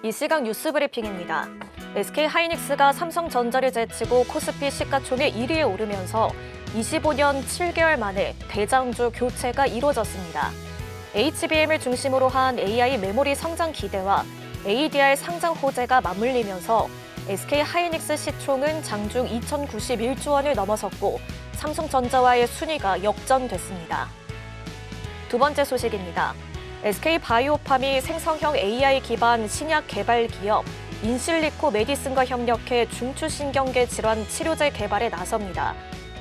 이 시각 뉴스 브리핑입니다. SK하이닉스가 삼성전자를 제치고 코스피 시가총액 1위에 오르면서 25년 7개월 만에 대장주 교체가 이루어졌습니다. HBM을 중심으로 한 AI 메모리 성장 기대와 ADR 상장 호재가 맞물리면서 SK하이닉스 시총은 장중 2,091조 원을 넘어섰고 삼성전자와의 순위가 역전됐습니다. 두 번째 소식입니다. SK바이오팜이 생성형 AI 기반 신약 개발 기업 인실리코 메디슨과 협력해 중추신경계 질환 치료제 개발에 나섭니다.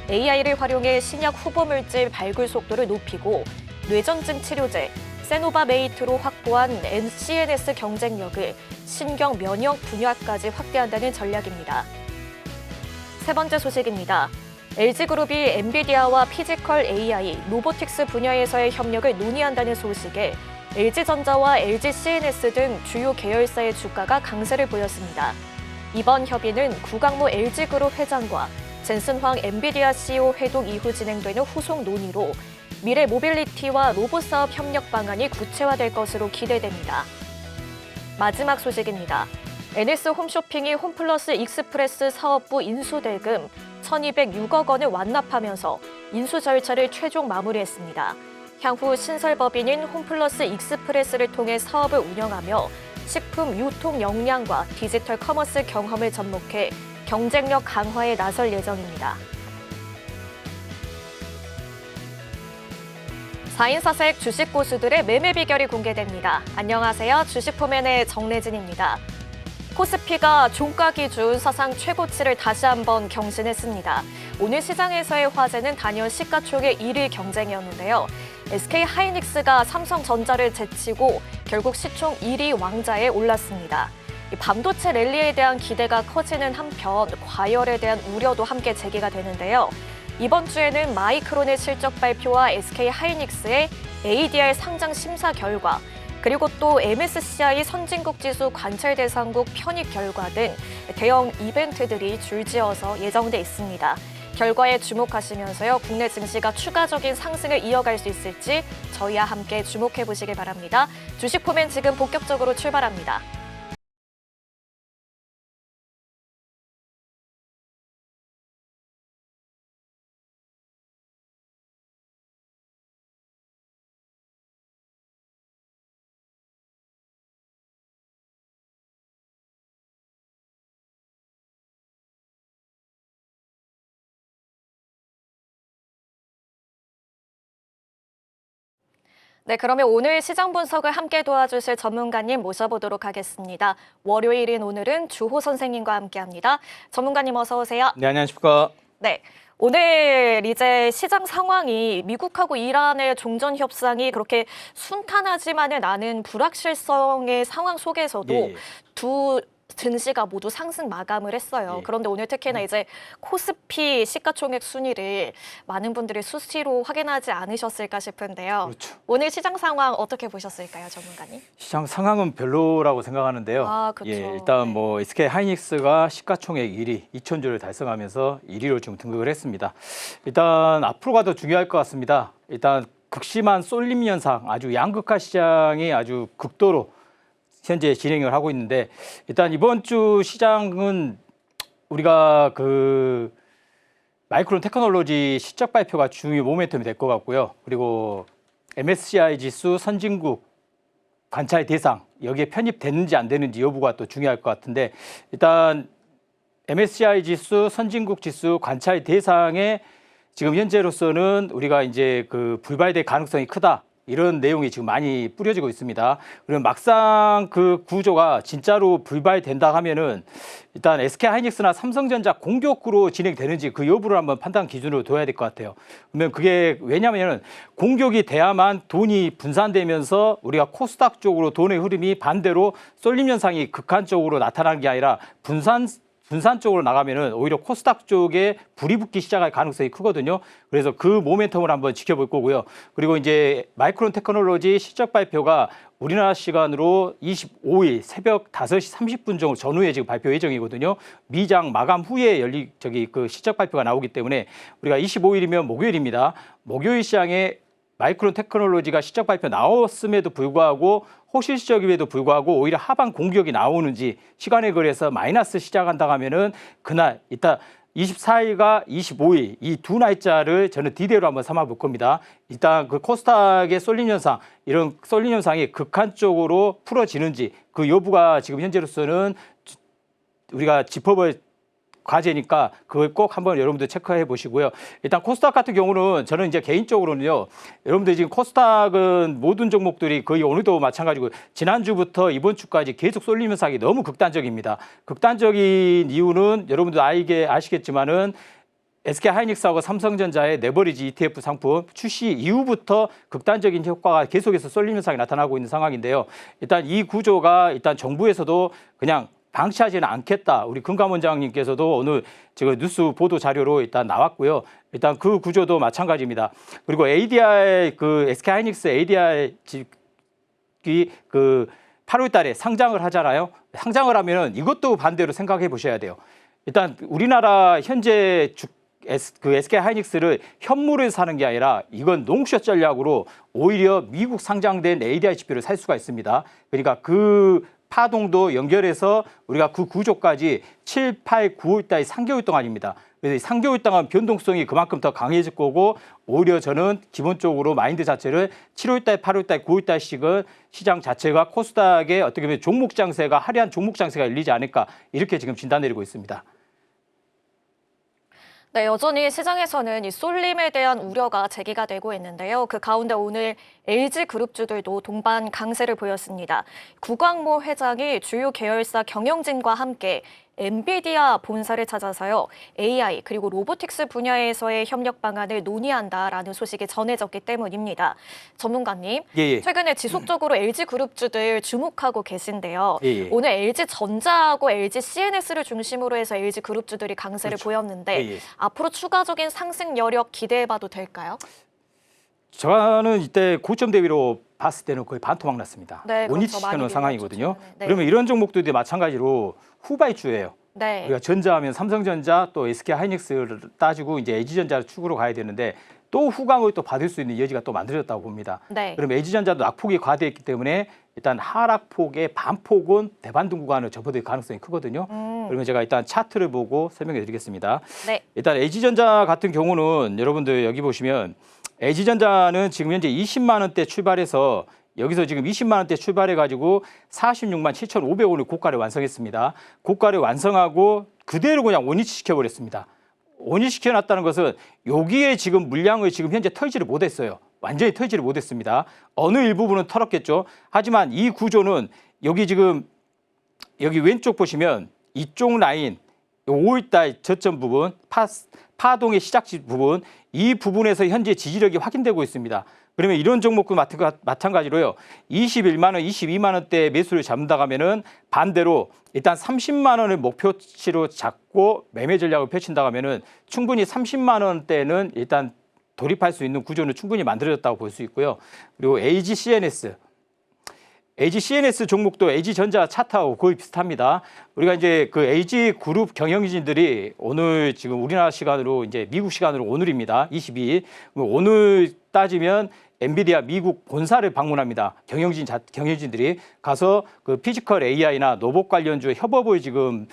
AI를 활용해 신약 후보 물질 발굴 속도를 높이고 뇌전증 치료제 세노바메이트로 확보한 CNS 경쟁력을 신경 면역 분야까지 확대한다는 전략입니다. 세 번째 소식입니다. LG그룹이 엔비디아와 피지컬 AI, 로보틱스 분야에서의 협력을 논의한다는 소식에 LG전자와 LGCNS 등 주요 계열사의 주가가 강세를 보였습니다. 이번 협의는 구강모 LG그룹 회장과 젠슨 황 엔비디아 CEO 회동 이후 진행되는 후속 논의로 미래 모빌리티와 로봇 사업 협력 방안이 구체화될 것으로 기대됩니다. 마지막 소식입니다. NS 홈쇼핑이 홈플러스 익스프레스 사업부 인수대금 1,206억 원을 완납하면서 인수 절차를 최종 마무리했습니다. 향후 신설법인인 홈플러스 익스프레스를 통해 사업을 운영하며 식품 유통 역량과 디지털 커머스 경험을 접목해 경쟁력 강화에 나설 예정입니다. 4인 사색 주식 고수들의 매매 비결이 공개됩니다. 안녕하세요. 주식포맨의 정래진입니다. 코스피가 종가 기준 사상 최고치를 다시 한번 경신했습니다. 오늘 시장에서의 화제는 단연 시가총액 1위 경쟁이었는데요. SK하이닉스가 삼성전자를 제치고 결국 시총 1위 왕좌에 올랐습니다. 반도체 랠리에 대한 기대가 커지는 한편 과열에 대한 우려도 함께 제기가 되는데요. 이번 주에는 마이크론의 실적 발표와 SK하이닉스의 ADR 상장 심사 결과, 그리고 또 MSCI 선진국 지수 관찰 대상국 편입 결과 등 대형 이벤트들이 줄지어서 예정돼 있습니다. 결과에 주목하시면서요, 국내 증시가 추가적인 상승을 이어갈 수 있을지 저희와 함께 주목해 보시길 바랍니다. 주식포맨 지금 본격적으로 출발합니다. 네, 그러면 오늘 시장 분석을 함께 도와주실 전문가님 모셔보도록 하겠습니다. 월요일인 오늘은 주호 선생님과 함께합니다. 전문가님 어서 오세요. 네, 안녕하십니까. 네, 오늘 이제 시장 상황이 미국하고 이란의 종전 협상이 그렇게 순탄하지만은 않은 불확실성의 상황 속에서도 예. 두 증시가 모두 상승 마감을 했어요. 예. 그런데 오늘 특히나 이제 코스피 시가총액 순위를 많은 분들이 수시로 확인하지 않으셨을까 싶은데요. 그렇죠. 오늘 시장 상황 어떻게 보셨을까요, 전문가님? 시장 상황은 별로라고 생각하는데요. 아, 그렇죠. 예, 일단 네. 뭐 SK 하이닉스가 시가총액 1위, 2,000조를 달성하면서 1위로 지금 등극을 했습니다. 일단 앞으로가 더 중요할 것 같습니다. 일단 극심한 쏠림 현상, 아주 양극화 시장이 아주 극도로 현재 진행을 하고 있는데, 일단 이번 주 시장은 우리가 그 마이크론 테크놀로지 실적 발표가 중요 모멘텀이 될 것 같고요. 그리고 MSCI 지수 선진국 관찰 대상 여기에 편입됐는지 안 되는지 여부가 또 중요할 것 같은데, 일단 MSCI 지수 선진국 지수 관찰 대상에 지금 현재로서는 우리가 이제 그 불발될 가능성이 크다, 이런 내용이 지금 많이 뿌려지고 있습니다. 그리고 막상 그 구조가 진짜로 불발된다 하면은 일단 SK하이닉스나 삼성전자 공격으로 진행되는지 그 여부를 한번 판단 기준으로 둬야 될 것 같아요. 그러면 그게 왜냐하면 공격이 돼야만 돈이 분산되면서 우리가 코스닥 쪽으로 돈의 흐름이 반대로 쏠림 현상이 극한적으로 나타나는 게 아니라 분산 쪽으로 나가면은 오히려 코스닥 쪽에 불이 붙기 시작할 가능성이 크거든요. 그래서 그 모멘텀을 한번 지켜볼 거고요. 그리고 이제 마이크론 테크놀로지 실적 발표가 우리나라 시간으로 25일 새벽 5시 30분 정도 전후에 지금 발표 예정이거든요. 미장 마감 후에 그 실적 발표가 나오기 때문에 우리가 25일이면 목요일입니다. 목요일 시장에 마이크론 테크놀로지가 실적 발표 나왔음에도 불구하고 호실적임에도 불구하고 오히려 하방 공격이 나오는지 시간에 걸려서 마이너스 시작한다고 하면은 그날 이따 24일과 25일 이 두 날짜를 저는 D대로 한번 삼아 볼 겁니다. 일단 그 코스닥의 쏠림 현상, 이런 쏠림 현상이 극한적으로 풀어지는지 그 여부가 지금 현재로서는 우리가 짚어볼 과제니까 그걸 꼭 한번 여러분들 체크해 보시고요. 일단 코스닥 같은 경우는 저는 이제 개인적으로는요. 여러분들 지금 코스닥은 모든 종목들이 거의 오늘도 마찬가지고 지난주부터 이번 주까지 계속 쏠림 현상이 너무 극단적입니다. 극단적인 이유는 여러분들 아시겠지만은 SK하이닉스하고 삼성전자의 네버리지 ETF 상품 출시 이후부터 극단적인 효과가 계속해서 쏠림 현상이 나타나고 있는 상황인데요. 일단 이 구조가 일단 정부에서도 그냥 방치하지는 않겠다. 우리 금감 원장님께서도 오늘 지금 뉴스 보도 자료로 일단 나왔고요. 일단 그 구조도 마찬가지입니다. 그리고 ADR 그 SK하이닉스 ADR 그 8월 달에 상장을 하잖아요. 상장을 하면은 이것도 반대로 생각해 보셔야 돼요. 일단 우리나라 현재 그 SK하이닉스를 현물을 사는 게 아니라 이건 롱숏 전략으로 오히려 미국 상장된 ADR 지표를 살 수가 있습니다. 그러니까 그 파동도 연결해서 우리가 그 구조까지 7, 8, 9월 달 3개월 동안입니다. 그래서 3개월 동안 변동성이 그만큼 더 강해질 거고 오히려 저는 기본적으로 마인드 자체를 7월 달, 8월 달, 9월 달씩은 시장 자체가 코스닥의 어떻게 보면 종목 장세가 화려한 종목 장세가 열리지 않을까 이렇게 지금 진단 내리고 있습니다. 네, 여전히 시장에서는 이 쏠림에 대한 우려가 제기가 되고 있는데요. 그 가운데 오늘 LG그룹주들도 동반 강세를 보였습니다. 구광모 회장이 주요 계열사 경영진과 함께 엔비디아 본사를 찾아서요. AI 그리고 로보틱스 분야에서의 협력 방안을 논의한다라는 소식이 전해졌기 때문입니다. 전문가님, 최근에 지속적으로 LG그룹주들 주목하고 계신데요. 오늘 LG전자하고 LGCNS를 중심으로 해서 LG그룹주들이 강세를 보였는데 앞으로 추가적인 상승 여력 기대해봐도 될까요? 저는 이때 고점 대비로 봤을 때는 거의 반토막 났습니다. 네, 원위치시켜놓은 상황이거든요. 네. 그러면 이런 종목들도 마찬가지로 후발주예요. 네. 우리가 전자하면 삼성전자 또 SK하이닉스를 따지고 이제 LG전자를 축으로 가야 되는데 또 후광을 또 받을 수 있는 여지가 또 만들어졌다고 봅니다. 네. 그럼 LG전자도 낙폭이 과대했기 때문에 일단 하락폭의 반폭은 대반등 구간을 접어들 가능성이 크거든요. 그러면 제가 일단 차트를 보고 설명해 드리겠습니다. 네. 일단 LG전자 같은 경우는 여러분들 여기 보시면 LG전자는 지금 현재 20만 원대 출발해서 여기서 지금 20만 원대 출발해가지고 46만 7,500원을 고가를 완성했습니다. 고가를 완성하고 그대로 그냥 원위치 시켜버렸습니다. 원위치 시켜놨다는 것은 여기에 지금 물량을 지금 현재 털지를 못했어요. 완전히 털지를 못했습니다. 어느 일부분은 털었겠죠. 하지만 이 구조는 여기 지금 여기 왼쪽 보시면 이쪽 라인 5월달 저점 부분 파동의 시작지 부분 이 부분에서 현재 지지력이 확인되고 있습니다. 그러면 이런 종목도 마찬가지로요. 21만 원, 22만 원대 매수를 잡는다 하면은 반대로 일단 30만 원을 목표치로 잡고 매매 전략을 펼친다 하면은 충분히 30만 원대는 일단 돌입할 수 있는 구조는 충분히 만들어졌다고 볼 수 있고요. 그리고 LGCNS 종목도 LG전자 차트하고 거의 비슷합니다. 우리가 이제 그 LG그룹 경영진들이 오늘 지금 우리나라 시간으로 이제 미국 시간으로 오늘입니다. 22일. 오늘 따지면 엔비디아 미국 본사를 방문합니다. 경영진들이 가서 그 피지컬 AI나 로봇 관련주 협업을 지금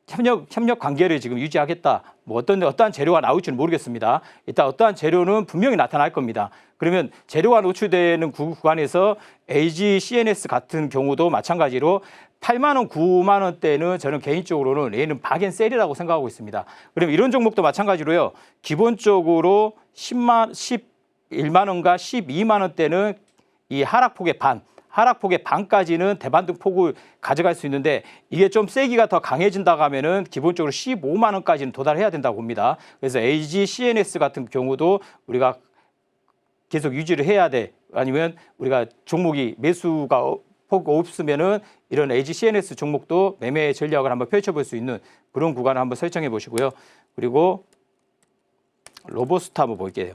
협력 관계를 지금 유지하겠다. 뭐 어떠한 재료가 나올지는 모르겠습니다. 일단 어떠한 재료는 분명히 나타날 겁니다. 그러면 재료가 노출되는 구간에서 LG CNS 같은 경우도 마찬가지로 8만 원, 9만 원대는 저는 개인적으로는 얘는 박앤셀이라고 생각하고 있습니다. 그럼 이런 종목도 마찬가지로요. 기본적으로 11만 원과 12만 원대는 이 하락폭의 반까지는 대반등 폭을 가져갈 수 있는데 이게 좀 세기가 더 강해진다고 하면은 기본적으로 15만 원까지는 도달해야 된다고 봅니다. 그래서 LG CNS 같은 경우도 우리가 계속 유지를 해야 돼. 아니면 우리가 종목이 매수가 폭 없으면은 이런 LG CNS 종목도 매매 전략을 한번 펼쳐볼 수 있는 그런 구간을 한번 설정해 보시고요. 그리고 로보스타 한번 볼게요.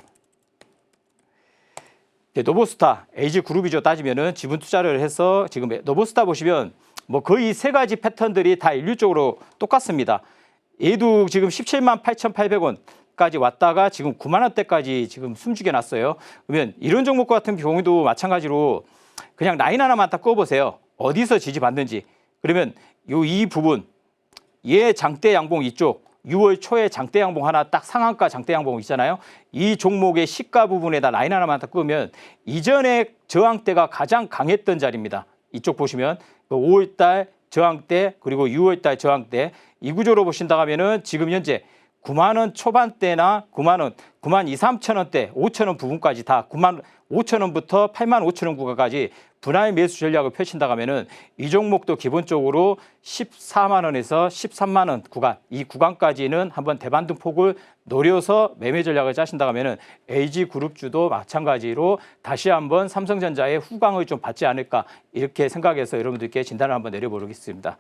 노보스타, LG그룹이죠. 따지면은 지분 투자를 해서 지금 노보스타 보시면 뭐 거의 세 가지 패턴들이 다 일률적으로 똑같습니다. 얘도 지금 17만 8,800원 원대까지 왔다가 지금 9만 원대까지 지금 숨죽여 놨어요. 그러면 이런 종목 같은 경우도 마찬가지로 그냥 라인 하나만 딱 그어보세요. 어디서 지지받는지. 그러면 이 부분, 얘 장대 양봉 이쪽 6월 초에 장대 양봉 하나 딱 상한가 장대 양봉 있잖아요. 이 종목의 시가 부분에다 라인 하나만 딱 그으면 이전에 저항대가 가장 강했던 자리입니다. 이쪽 보시면 5월달 저항대 그리고 6월달 저항대 이 구조로 보신다 하면은 지금 현재 9만 원 초반대나 9만 원, 9만 2, 3천 원대, 5천 원 부분까지 다 9만 5천 원부터 8만 5천 원 구간까지 분할 매수 전략을 펼친다 하면은 이 종목도 기본적으로 14만 원에서 13만 원 구간, 이 구간까지는 한번 대반등 폭을 노려서 매매 전략을 짜신다 하면은 LG그룹주도 마찬가지로 다시 한번 삼성전자의 후광을 좀 받지 않을까 이렇게 생각해서 여러분들께 진단을 한번 내려보겠습니다.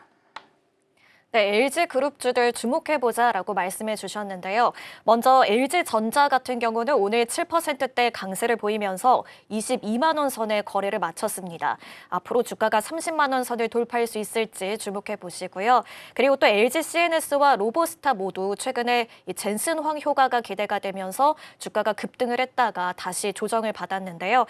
네, LG그룹주들 주목해보자라고 말씀해 주셨는데요. 먼저 LG전자 같은 경우는 오늘 7%대 강세를 보이면서 22만 원 선에 거래를 마쳤습니다. 앞으로 주가가 30만 원 선을 돌파할 수 있을지 주목해 보시고요. 그리고 또 LGCNS와 로보스타 모두 최근에 이 젠슨황 효과가 기대가 되면서 주가가 급등을 했다가 다시 조정을 받았는데요.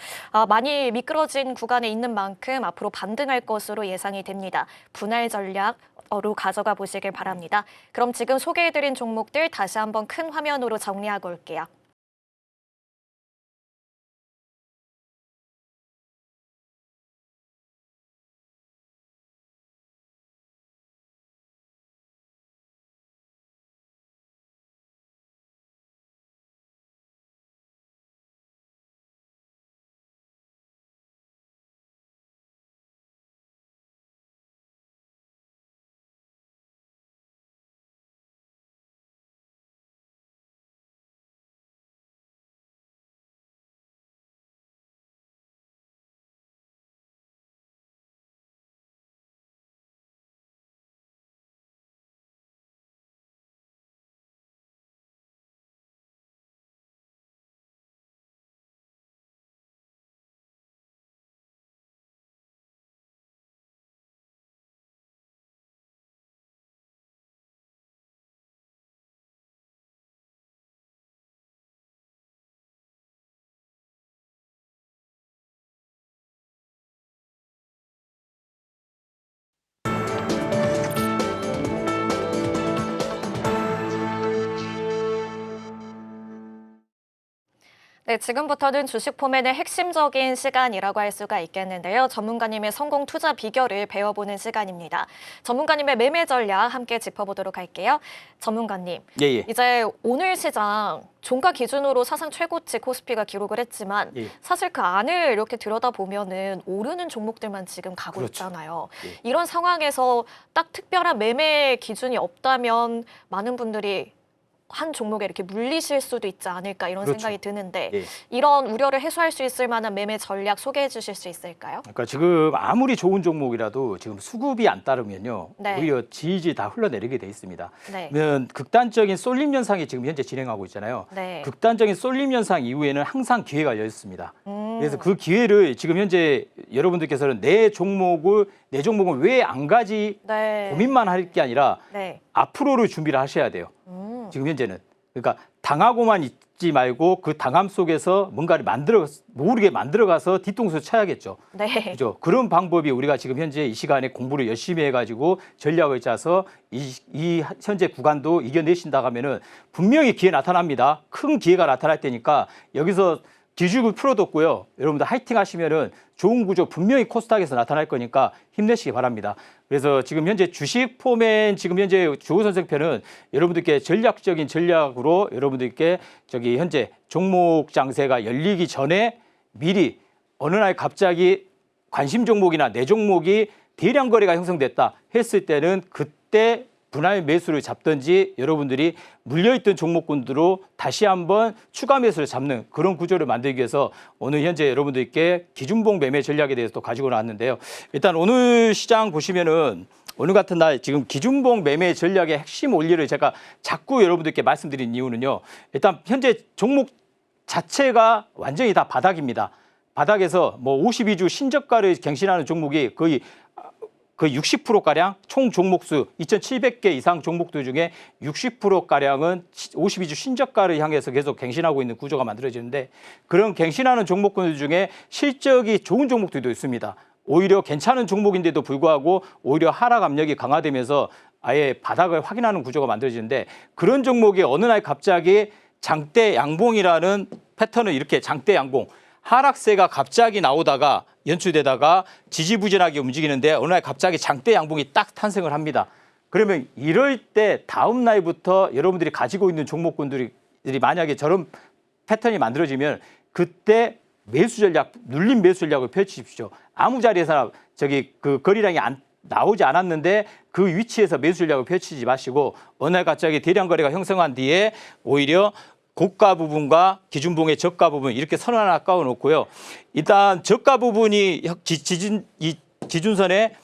많이 미끄러진 구간에 있는 만큼 앞으로 반등할 것으로 예상이 됩니다. 분할 전략 로 가져가 보시길 바랍니다. 그럼 지금 소개해드린 종목들 다시 한번 큰 화면으로 정리하고 올게요. 네, 지금부터는 주식 포맷의 핵심적인 시간이라고 할 수가 있겠는데요. 전문가님의 성공 투자 비결을 배워보는 시간입니다. 전문가님의 매매 전략 함께 짚어보도록 할게요. 전문가님, 예. 이제 오늘 시장 종가 기준으로 사상 최고치 코스피가 기록을 했지만 예. 사실 그 안을 이렇게 들여다보면은 오르는 종목들만 지금 가고 그렇죠. 있잖아요. 예. 이런 상황에서 딱 특별한 매매 기준이 없다면 많은 분들이 한 종목에 이렇게 물리실 수도 있지 않을까 이런 그렇죠. 생각이 드는데 예. 이런 우려를 해소할 수 있을 만한 매매 전략 소개해 주실 수 있을까요? 그러니까 지금 아무리 좋은 종목이라도 지금 수급이 안 따르면요. 네. 오히려 지지지 다 흘러내리게 돼 있습니다. 네. 그러면 극단적인 쏠림 현상이 지금 현재 진행하고 있잖아요. 네. 극단적인 쏠림 현상 이후에는 항상 기회가 열려 있습니다. 음. 그래서 그 기회를 지금 현재 여러분들께서는 내 종목을 왜 안 가지 네. 고민만 할 게 아니라 네. 앞으로를 준비를 하셔야 돼요. 지금 현재는. 그러니까 당하고만 있지 말고 그 당함 속에서 뭔가를 모르게 만들어가서 뒤통수 쳐야겠죠. 네. 그죠? 그런 방법이 우리가 지금 현재 이 시간에 공부를 열심히 해가지고 전략을 짜서 이 현재 구간도 이겨내신다 하면은 분명히 기회 나타납니다. 큰 기회가 나타날 테니까 여기서 기죽을 필요도 없고요. 여러분들 화이팅 하시면은 좋은 구조 분명히 코스닥에서 나타날 거니까 힘내시기 바랍니다. 그래서 지금 현재 주식 포맨 지금 현재 주호 선생편은 여러분들께 전략적인 전략으로 여러분들께 현재 종목 장세가 열리기 전에 미리 어느 날 갑자기 관심 종목이나 내 종목이 대량 거래가 형성됐다 했을 때는 그때 분할 매수를 잡든지 여러분들이 물려있던 종목군들로 다시 한번 추가 매수를 잡는 그런 구조를 만들기 위해서 오늘 현재 여러분들께 기준봉 매매 전략에 대해서 또 가지고 나왔는데요. 일단 오늘 시장 보시면은 오늘 같은 날 지금 기준봉 매매 전략의 핵심 원리를 제가 자꾸 여러분들께 말씀드린 이유는요. 일단 현재 종목 자체가 완전히 다 바닥입니다. 바닥에서 뭐 52주 신저가를 갱신하는 종목이 거의 그 60%가량 총 종목수 2,700개 이상 종목들 중에 60%가량은 52주 신저가를 향해서 계속 갱신하고 있는 구조가 만들어지는데 그런 갱신하는 종목군들 중에 실적이 좋은 종목들도 있습니다. 오히려 괜찮은 종목인데도 불구하고 오히려 하락 압력이 강화되면서 아예 바닥을 확인하는 구조가 만들어지는데 그런 종목이 어느 날 갑자기 장대 양봉이라는 패턴을 이렇게 장대 양봉 하락세가 갑자기 나오다가 연출되다가 지지부진하게 움직이는데 어느 날 갑자기 장대 양봉이 딱 탄생을 합니다. 그러면 이럴 때 다음 날부터 여러분들이 가지고 있는 종목군들이 만약에 저런 패턴이 만들어지면 그때 매수 전략, 눌림 매수 전략을 펼치십시오. 아무 자리에서나 그 거래량이 나오지 않았는데 그 위치에서 매수 전략을 펼치지 마시고 어느 날 갑자기 대량 거래가 형성한 뒤에 오히려 고가 부분과 기준봉의 저가 부분 이렇게 선 하나 까워놓고요. 일단 저가 부분이 기준선에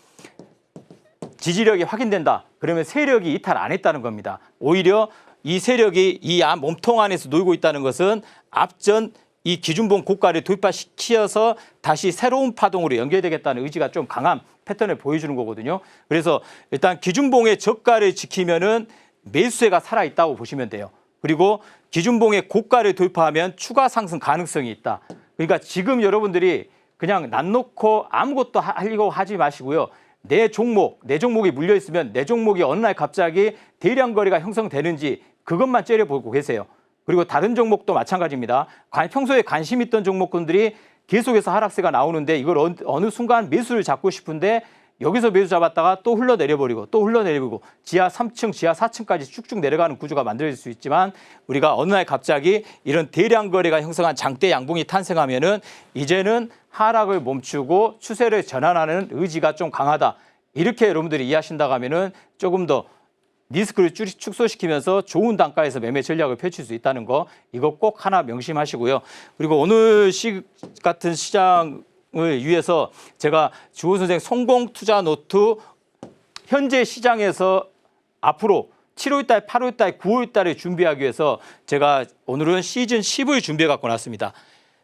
지지력이 확인된다. 그러면 세력이 이탈 안 했다는 겁니다. 오히려 이 세력이 이 몸통 안에서 놀고 있다는 것은 앞전 이 기준봉 고가를 돌파시켜서 다시 새로운 파동으로 연결되겠다는 의지가 좀 강한 패턴을 보여주는 거거든요. 그래서 일단 기준봉의 저가를 지키면은 매수세가 살아있다고 보시면 돼요. 그리고 기준봉의 고가를 돌파하면 추가 상승 가능성이 있다. 그러니까 지금 여러분들이 그냥 난 놓고 아무것도 하려고 하지 마시고요. 내 종목이 물려 있으면 내 종목이 어느 날 갑자기 대량 거래가 형성되는지 그것만 째려보고 계세요. 그리고 다른 종목도 마찬가지입니다. 평소에 관심 있던 종목군들이 계속해서 하락세가 나오는데 이걸 어느 순간 매수를 잡고 싶은데 여기서 매수 잡았다가 또 흘러내려버리고 또 흘러내리고 지하 3층, 지하 4층까지 쭉쭉 내려가는 구조가 만들어질 수 있지만 우리가 어느 날 갑자기 이런 대량 거래가 형성한 장대 양봉이 탄생하면은 이제는 하락을 멈추고 추세를 전환하는 의지가 좀 강하다. 이렇게 여러분들이 이해하신다고 하면은 조금 더 리스크를 축소시키면서 좋은 단가에서 매매 전략을 펼칠 수 있다는 거 이거 꼭 하나 명심하시고요. 그리고 오늘 같은 시장을 위해서 제가 주호 선생 성공 투자 노트 현재 시장에서 앞으로 7월달, 8월달, 9월달을 준비하기 위해서 제가 오늘은 시즌 10을 준비해 갖고 왔습니다.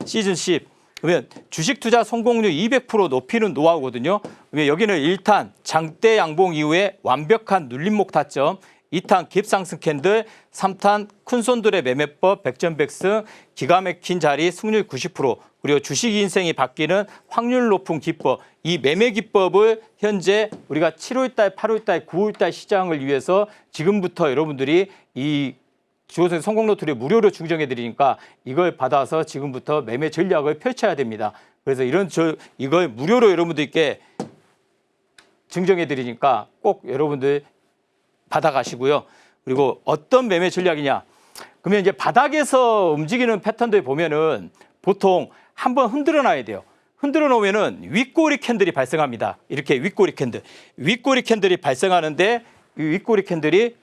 시즌 10. 그러면 주식 투자 성공률 200% 높이는 노하우거든요. 그러면 여기는 1탄 장대 양봉 이후에 완벽한 눌림목 타점, 2탄 갭상승 캔들, 3탄 큰손들의 매매법, 백전백승, 기가 막힌 자리, 승률 90%, 그리고 주식 인생이 바뀌는 확률 높은 기법, 이 매매 기법을 현재 우리가 7월달, 8월달, 9월달 시장을 위해서 지금부터 여러분들이 이 주호선 성공노트를 무료로 증정해 드리니까 이걸 받아서 지금부터 매매 전략을 펼쳐야 됩니다. 그래서 이걸 무료로 여러분들께 증정해 드리니까 꼭 여러분들 받아가시고요. 그리고 어떤 매매 전략이냐? 그러면 이제 바닥에서 움직이는 패턴들 보면은 보통 한번 흔들어 놔야 돼요. 흔들어 놓으면은 윗꼬리 캔들이 발생합니다. 이렇게 윗꼬리 캔들이 발생하는데 이 윗꼬리 캔들이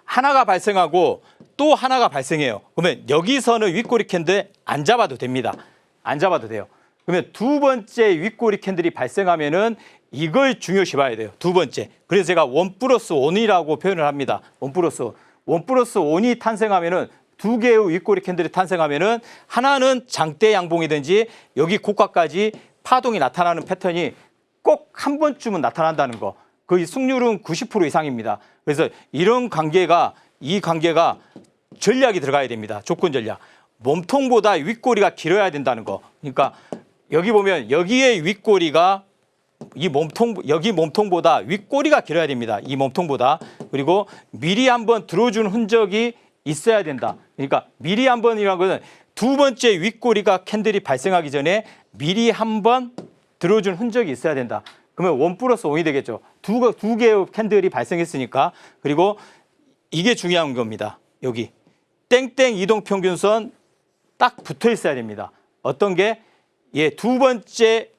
하나가 발생하고 또 하나가 발생해요. 그러면 여기서는 윗꼬리 캔들 안 잡아도 됩니다. 안 잡아도 돼요. 그러면 두 번째 윗꼬리 캔들이 발생하면은 이걸 중요시 봐야 돼요. 두 번째. 그래서 제가 1+1이라고 표현을 합니다. 1+1이 탄생하면은 두 개의 윗꼬리 캔들이 탄생하면은 하나는 장대 양봉이든지 여기 고가까지 파동이 나타나는 패턴이 꼭 한 번쯤은 나타난다는 거. 그 승률은 90% 이상입니다. 그래서 이런 이 관계가 전략이 들어가야 됩니다. 조건 전략. 몸통보다 윗꼬리가 길어야 된다는 거. 그러니까 여기 보면 여기에 윗꼬리가 여기 몸통보다 윗꼬리가 길어야 됩니다. 이 몸통보다. 그리고 미리 한번 들어준 흔적이 있어야 된다. 그러니까 미리 한번이라는 것은 두 번째 윗꼬리가 캔들이 발생하기 전에 미리 한번 들어준 흔적이 있어야 된다. 그러면 1+1이 되겠죠. 두 개의 캔들이 발생했으니까. 그리고 이게 중요한 겁니다. 여기 땡땡 이동평균선 딱 붙어 있어야 됩니다. 어떤 게? 두 번째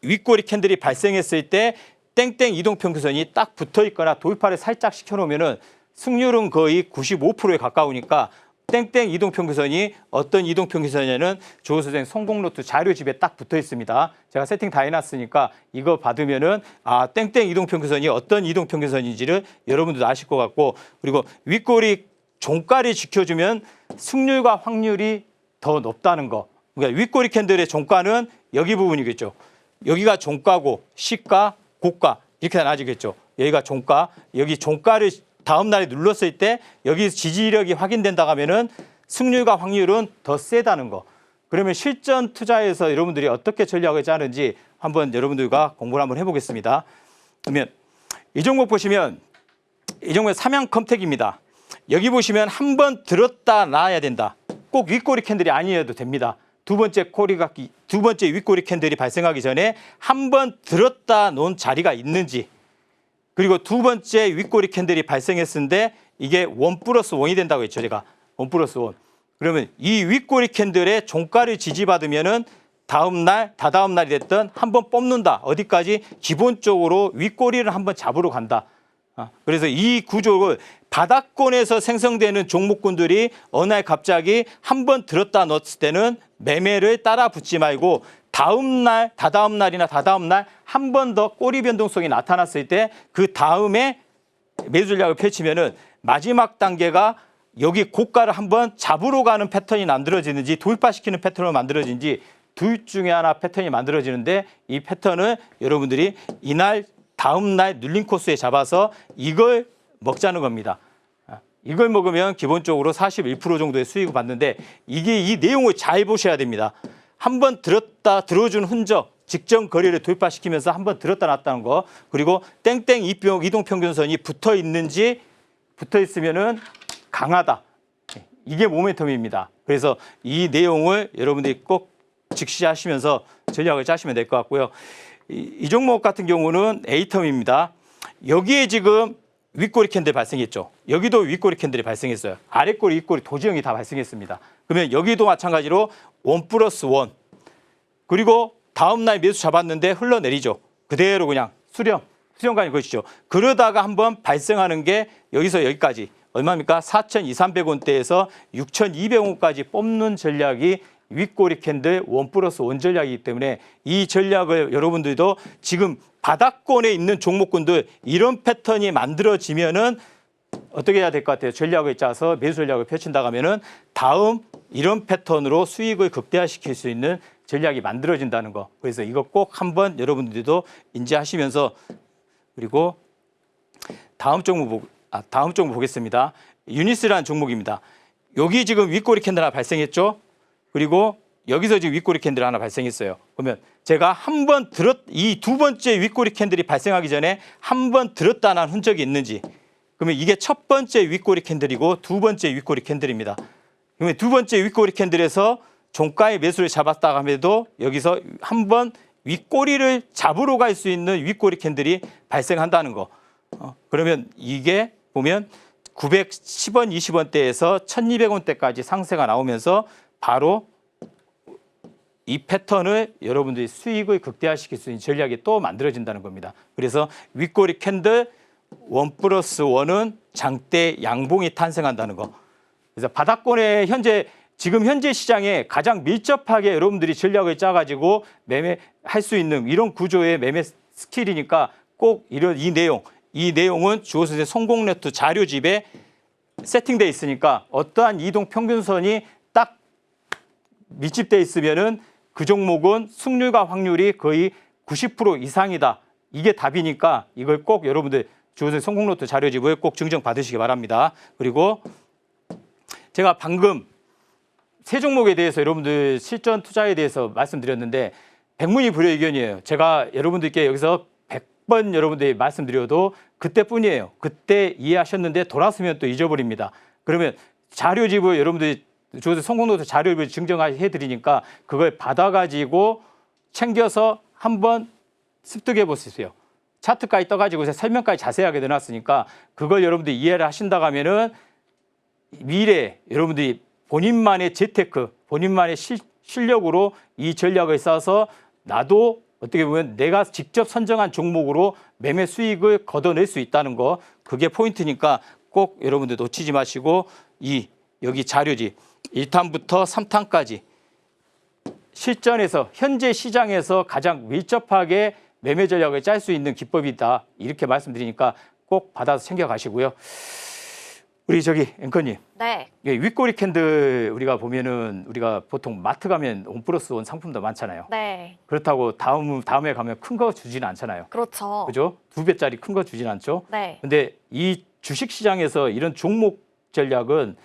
윗꼬리 캔들이 발생했을 때 땡땡 이동평균선이 딱 붙어 있거나 돌파를 살짝 시켜놓으면은 승률은 거의 95%에 가까우니까 땡땡 이동평균선이 어떤 이동평균선이냐는 주호 선생 성공노트 자료집에 딱 붙어 있습니다. 제가 세팅 다 해놨으니까 이거 받으면은 땡땡 이동평균선이 어떤 이동평균선인지를 여러분들도 아실 것 같고, 그리고 윗꼬리 종가를 지켜주면 승률과 확률이 더 높다는 거. 그러니까 윗꼬리 캔들의 종가는 여기 부분이겠죠. 여기가 종가고 시가, 고가 이렇게 나눠지겠죠. 여기가 종가, 여기 종가를 다음 날에 눌렀을 때 여기 지지력이 확인된다 하면은 승률과 확률은 더 세다는 거. 그러면 실전 투자에서 여러분들이 어떻게 전략을 짜는지 한번 여러분들과 공부를 한번 해보겠습니다. 그러면 이 종목 보시면 이 종목은 삼양컴텍입니다. 여기 보시면 한 번 들었다 놔야 된다. 꼭 윗꼬리 캔들이 아니어도 됩니다. 두 번째 윗꼬리 캔들이 발생하기 전에 한 번 들었다 놓은 자리가 있는지, 그리고 두 번째 윗꼬리 캔들이 발생했는데 이게 1+1이 된다고 했죠. 제가 1+1. 그러면 이 윗꼬리 캔들의 종가를 지지받으면은 다음 날, 다다음 날이 됐든 한번 뽑는다. 어디까지? 기본적으로 윗꼬리를 한번 잡으러 간다. 그래서 이 구조를 바닥권에서 생성되는 종목군들이 어느 날 갑자기 한번 들었다 놨을 때는 매매를 따라 붙지 말고 다음 날, 다다음 날이나 다다음 날 한 번 더 꼬리 변동성이 나타났을 때 그 다음에 매수 전략을 펼치면은 마지막 단계가 여기 고가를 한번 잡으러 가는 패턴이 만들어지는지 돌파시키는 패턴으로 만들어지는지 둘 중에 하나 패턴이 만들어지는데 이 패턴을 여러분들이 이날 다음 날 눌린 코스에 잡아서 이걸 먹자는 겁니다. 이걸 먹으면 기본적으로 41% 정도의 수익을 받는데 이게 이 내용을 잘 보셔야 됩니다. 한번 들어준 흔적, 직전 거리를 돌파시키면서 한번 들었다 놨다는 거, 그리고 땡땡 이동평균선이 붙어 있는지 붙어 있으면은 강하다. 이게 모멘텀입니다. 그래서 이 내용을 여러분들이 꼭 직시하시면서 전략을 짜시면 될 것 같고요. 이 종목 같은 경우는 A텀입니다. 여기에 지금 윗꼬리 캔들 발생했죠. 여기도 윗꼬리 캔들이 발생했어요. 아랫꼬리, 윗꼬리 도지형이 다 발생했습니다. 그러면 여기도 마찬가지로 1+1. 그리고 다음 날 매수 잡았는데 흘러내리죠. 그대로 그냥 수렴간이 것이죠. 그러다가 한번 발생하는 게 여기서 여기까지 얼마입니까? 4,200~300원대에서 6,200원까지 뽑는 전략이 윗꼬리 캔들 1+1 전략이기 때문에 이 전략을 여러분들도 지금 바닥권에 있는 종목군들 이런 패턴이 만들어지면은 어떻게 해야 될 것 같아요? 전략을 짜서 매수 전략을 펼친다고 하면은 다음 이런 패턴으로 수익을 극대화시킬 수 있는 전략이 만들어진다는 거. 그래서 이거 꼭 한번 여러분들도 인지하시면서, 그리고 다음 종목 보겠습니다. 유니스라는 종목입니다. 여기 지금 윗꼬리 캔들 하나 발생했죠? 그리고 여기서 지금 윗꼬리 캔들 하나 발생했어요. 그러면 제가 이 두 번째 윗꼬리 캔들이 발생하기 전에 한 번 들었다 난 흔적이 있는지, 그러면 이게 첫 번째 윗꼬리 캔들이고 두 번째 윗꼬리 캔들입니다. 그러면 두 번째 윗꼬리 캔들에서 종가의 매수를 잡았다가 하면도 여기서 한번 윗꼬리를 잡으러 갈 수 있는 윗꼬리 캔들이 발생한다는 거. 그러면 이게 보면 910원, 20원대에서 1200원대까지 상세가 나오면서 바로 이 패턴을 여러분들이 수익을 극대화시킬 수 있는 전략이 또 만들어진다는 겁니다. 그래서 윗꼬리 캔들 1+1은 장대 양봉이 탄생한다는 거. 그래서 바닥권에 지금 현재 시장에 가장 밀접하게 여러분들이 전략을 짜가지고 매매할 수 있는 이런 구조의 매매 스킬이니까 꼭 이 내용은 주호선생 성공레트 자료집에 세팅돼 있으니까 어떠한 이동 평균선이 딱 밀집돼 있으면은 그 종목은 승률과 확률이 거의 90% 이상이다. 이게 답이니까 이걸 꼭 여러분들 주호선생 성공레트 자료집을 꼭 증정 받으시기 바랍니다. 그리고 제가 방금 세 종목에 대해서 여러분들 실전 투자에 대해서 말씀드렸는데 백문이 불여일견이에요. 제가 여러분들께 여기서 100번 여러분들이 말씀드려도 그때뿐이에요. 그때 이해하셨는데 돌아서면 또 잊어버립니다. 그러면 자료집을 여러분들이 주어서 성공노트 자료집을 증정해 드리니까 그걸 받아가지고 챙겨서 한번 습득해 보세요. 차트까지 떠가지고 설명까지 자세하게 넣어놨으니까 그걸 여러분들이 이해를 하신다고 하면은 미래에 여러분들이 본인만의 재테크, 본인만의 실력으로 이 전략을 쌓아서 나도 어떻게 보면 내가 직접 선정한 종목으로 매매 수익을 걷어낼 수 있다는 거, 그게 포인트니까 꼭 여러분들 놓치지 마시고 여기 자료지 1탄부터 3탄까지 실전에서 현재 시장에서 가장 밀접하게 매매 전략을 짤 수 있는 기법이다. 이렇게 말씀드리니까 꼭 받아서 챙겨가시고요. 우리 저기 앵커님, 네. 예, 윗꼬리 캔들 우리가 보면은 우리가 보통 마트 가면 원 플러스 원 상품도 많잖아요. 네. 그렇다고 다음에 가면 큰 거 주지는 않잖아요. 그렇죠. 그죠? 2배짜리 큰 거 주지는 않죠. 네. 근데 이 주식 시장에서 이런 종목 전략은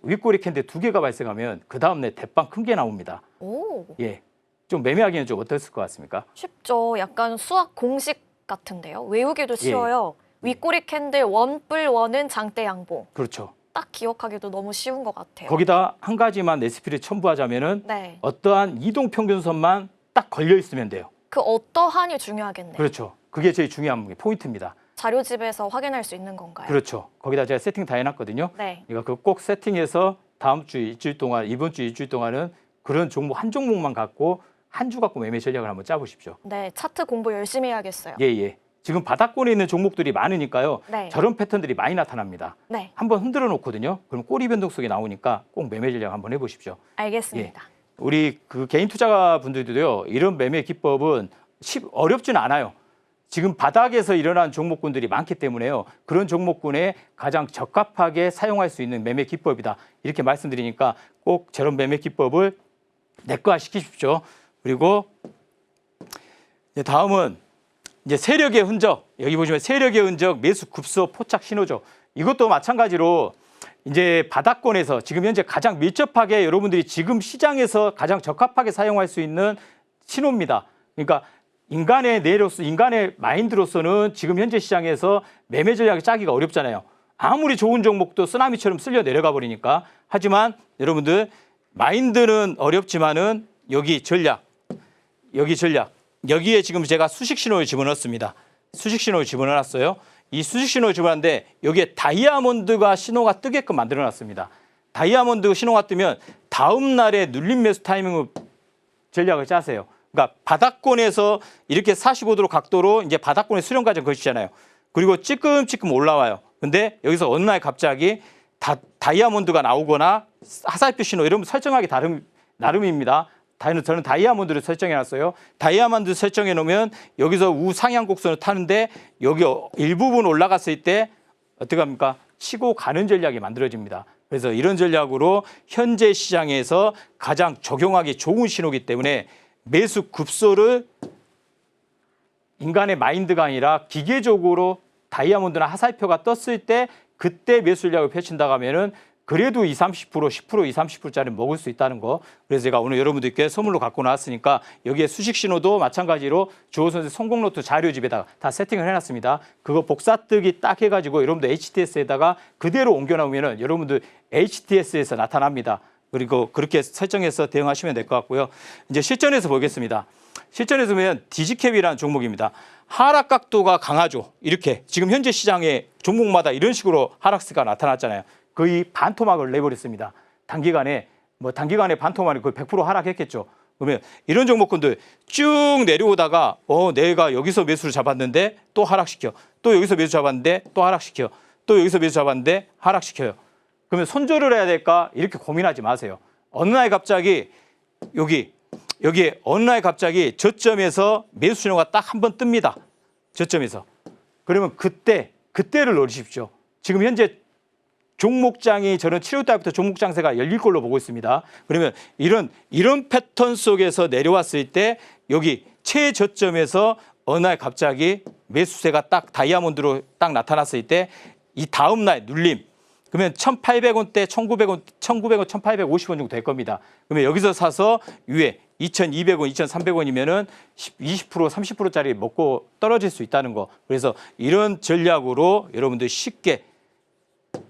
윗꼬리 캔들 2개가 발생하면 그 다음날 대빵 큰 게 나옵니다. 오, 예, 좀 매매하기는 좀 어땠을 것 같습니까? 쉽죠. 약간 수학 공식 같은데요. 외우기도 쉬워요. 윗꼬리 캔들 원뿔 원은 장대 양봉. 그렇죠. 딱 기억하기도 너무 쉬운 것 같아요. 거기다 한 가지만 레시피를 첨부하자면은 네. 어떠한 이동 평균선만 딱 걸려 있으면 돼요. 그 어떠한이 중요하겠네요. 그렇죠. 그게 제일 중요한 포인트입니다. 자료집에서 확인할 수 있는 건가요? 그렇죠. 거기다 제가 세팅 다 해놨거든요. 네. 그러니까 그 꼭 세팅해서 다음 주 일주일 동안, 이번 주 일주일 동안은 그런 종목 한 종목만 갖고 한 주 갖고 매매 전략을 한번 짜보십시오. 네, 차트 공부 열심히 해야겠어요. 예, 예. 지금 바닥권에 있는 종목들이 많으니까요. 네. 저런 패턴들이 많이 나타납니다. 네, 한번 흔들어 놓거든요. 그럼 꼬리 변동 속에 나오니까 꼭 매매 전략 한번 해보십시오. 알겠습니다. 우리 그 개인 투자분들도요. 이런 매매 기법은 어렵지는 않아요. 지금 바닥에서 일어난 종목군들이 많기 때문에요. 그런 종목군에 가장 적합하게 사용할 수 있는 매매 기법이다. 이렇게 말씀드리니까 꼭 저런 매매 기법을 내꺼화 시키십시오. 그리고 이제 다음은 이제 세력의 흔적. 여기 보시면 세력의 흔적, 매수 급소, 포착 신호죠. 이것도 마찬가지로 이제 바닥권에서 지금 현재 가장 밀접하게 여러분들이 지금 시장에서 가장 적합하게 사용할 수 있는 신호입니다. 그러니까 인간의 뇌로서, 인간의 마인드로서는 지금 현재 시장에서 매매 전략을 짜기가 어렵잖아요. 아무리 좋은 종목도 쓰나미처럼 쓸려 내려가 버리니까. 하지만 여러분들 마인드는 어렵지만은 여기 전략, 여기에 지금 제가 수식 신호를 집어넣었습니다. 수식 신호를 집어넣었어요. 이 수식 신호를 집어넣었는데 여기에 다이아몬드가 신호가 뜨게끔 만들어놨습니다. 다이아몬드 신호가 뜨면 다음 날에 눌림 매수 타이밍을 전략을 짜세요. 그러니까 바닥권에서 이렇게 45도로 각도로 이제 바닥권의 수렴 과정 거치잖아요. 그리고 찌끔찌끔 올라와요. 근데 여기서 어느 날 갑자기 다이아몬드가 나오거나 화살표 신호 이런 설정하기 나름입니다. 저는 다이아몬드를 설정해놨어요. 다이아몬드 설정해 놓으면 여기서 우상향 곡선을 타는데 여기 일부분 올라갔을 때 어떻게 합니까? 치고 가는 전략이 만들어집니다. 그래서 이런 전략으로 현재 시장에서 가장 적용하기 좋은 신호이기 때문에 매수 급소를 인간의 마인드가 아니라 기계적으로 다이아몬드나 화살표가 떴을 때 그때 매수 전략을 펼친다고 하면은 그래도 20, 30%, 10%, 20, 30%짜리 먹을 수 있다는 거. 그래서 제가 오늘 여러분들께 선물로 갖고 나왔으니까 여기에 수식 신호도 마찬가지로 주호 선수 성공노트 자료집에다가 다 세팅을 해놨습니다. 그거 복사뜨기 딱 해가지고 여러분들 HTS에다가 그대로 옮겨놓으면은 여러분들 HTS에서 나타납니다. 그리고 그렇게 설정해서 대응하시면 될 것 같고요. 이제 실전에서 보겠습니다. 실전에서 보면 디지캡이라는 종목입니다. 하락 각도가 강하죠. 이렇게 지금 현재 시장에 종목마다 이런 식으로 하락세가 나타났잖아요. 거의 반토막을 내버렸습니다. 단기간에 반토막이 거의 100% 하락했겠죠. 그러면 이런 종목군들 쭉 내려오다가 내가 여기서 매수를 잡았는데 또 하락시켜. 또 여기서 매수 잡았는데 또 하락시켜. 또 여기서 매수 잡았는데 하락시켜요. 그러면 손절을 해야 될까? 이렇게 고민하지 마세요. 어느 날 갑자기 여기에 어느 날 갑자기 저점에서 매수 신호가 딱 한 번 뜹니다. 저점에서. 그러면 그때를 노리십시오. 지금 현재 종목장이 저는 7월 달부터 종목 장세가 열릴 걸로 보고 있습니다. 그러면 이런 패턴 속에서 내려왔을 때 여기 최저점에서 어느 날 갑자기 매수세가 딱 다이아몬드로 딱 나타났을 때 이 다음 날 눌림 그러면 1,800원대, 1,900원, 1,850원 정도 될 겁니다. 그러면 여기서 사서 위에 2,200원, 2,300원이면은 20%, 30%짜리 먹고 떨어질 수 있다는 거. 그래서 이런 전략으로 여러분들 쉽게